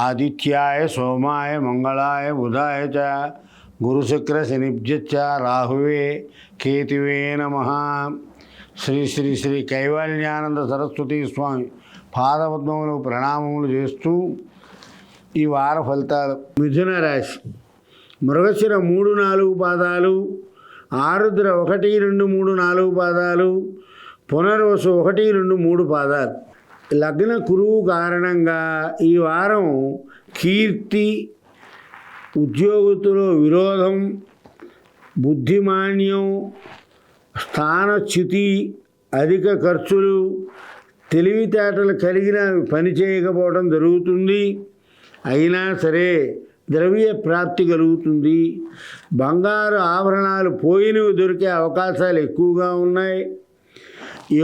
ఆదిత్యాయ సోమాయ మంగళాయ బుధాయ చ గురుశుక్ర శనిభ్యశ్చ రాహువే కేతువే నమః. శ్రీ శ్రీ శ్రీ కైవల్యానంద సరస్వతి స్వామి పాదపద్మములు ప్రణామములు చేస్తూ ఈ వార ఫలితాలు. మిథున రాశి మృగశిర 3, 4 పాదాలు, ఆరుద్ర 1, 2, 3, 4 పాదాలు, పునర్వసు 1, 2, 3 పాదాలు. లగ్న కురువు కారణంగా ఈ వారం కీర్తి, ఉద్యోగతులో విరోధం, బుద్ధిమాన్యం, స్థానచ్యుతి, అధిక ఖర్చులు, తెలివితేటలు కలిగిన పని చేయకపోవడం జరుగుతుంది. అయినా సరే ద్రవ్య ప్రాప్తి కలుగుతుంది. బంగారు ఆభరణాలు పోయినవి దొరికే అవకాశాలు ఎక్కువగా ఉన్నాయి.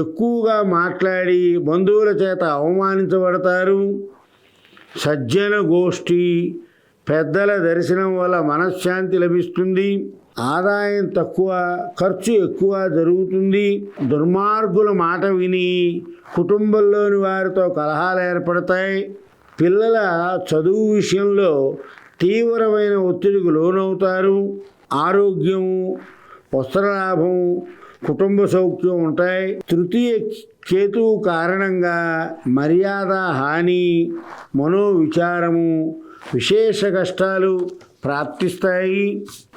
ఎక్కువగా మాట్లాడి బంధువుల చేత అవమానించబడతారు. సజ్జన గోష్ఠి, పెద్దల దర్శనం వల్ల మనశ్శాంతి లభిస్తుంది. ఆదాయం తక్కువ, ఖర్చు ఎక్కువ జరుగుతుంది. దుర్మార్గుల మాట విని కుటుంబంలోని వారితో కలహాలు ఏర్పడతాయి. పిల్లల చదువు విషయంలో తీవ్రమైన ఒత్తిడికి లోనవుతారు. ఆరోగ్యము, వస్త్రలాభం, కుటుంబ సౌఖ్యం ఉంటాయి. తృతీయ కేతువు కారణంగా మర్యాద హాని, మనోవిచారము, విశేష కష్టాలు ప్రాప్తిస్తాయి.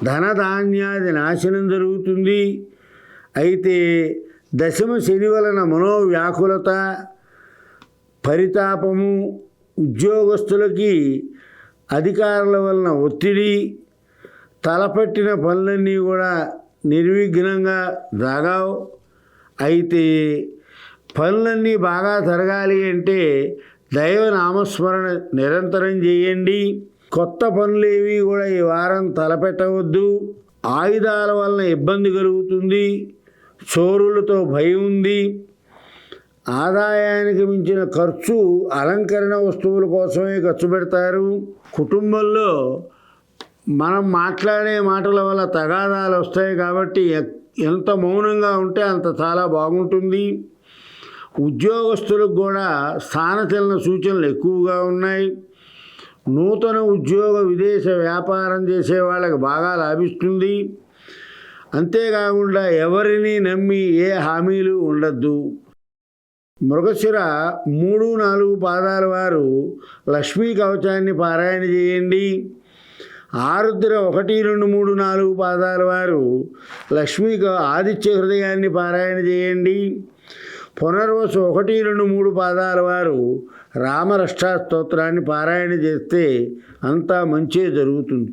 ధనధాన్యాది నాశనం జరుగుతుంది. అయితే దశమ శని వలన మనోవ్యాకులత, పరితాపము, ఉద్యోగస్తులకి అధికారుల వలన ఒత్తిడి, తలపట్టిన పనులన్నీ కూడా నిర్విఘ్నంగా సాగావు. అయితే పనులన్నీ బాగా జరగాలి అంటే దైవ నామస్మరణ నిరంతరం చేయండి. కొత్త పనులేవి కూడా ఈ వారం తలపెట్టవద్దు. ఆయుధాల వలన ఇబ్బంది కలుగుతుంది. చోరులతో భయం ఉంది. ఆదాయానికి మించిన ఖర్చు అలంకరణ వస్తువుల కోసమే ఖర్చు పెడతారు. కుటుంబంలో మనం మాట్లాడే మాటల వల్ల తగాదాలు వస్తాయి కాబట్టి ఎంత మౌనంగా ఉంటే అంత చాలా బాగుంటుంది. ఉద్యోగస్తులకు కూడా స్థానచలన సూచనలు ఎక్కువగా ఉన్నాయి. నూతన ఉద్యోగ విదేశ వ్యాపారం చేసే వాళ్ళకి బాగా లాభిస్తుంది. అంతేకాకుండా ఎవరిని నమ్మి ఏ హామీలు ఉండద్దు. మృగశిర 3, 4 పాదాల వారు లక్ష్మీ కవచాన్ని పారాయణ చేయండి. ఆరుద్ర 1, 2, 3, 4 పాదాల వారు లక్ష్మీ ఆదిత్య హృదయాన్ని పారాయణ చేయండి. పునర్వసు 1, 2, 3 పాదాల వారు రామరక్షా స్తోత్రాన్ని పారాయణ చేస్తే అంతా మంచే జరుగుతుంది.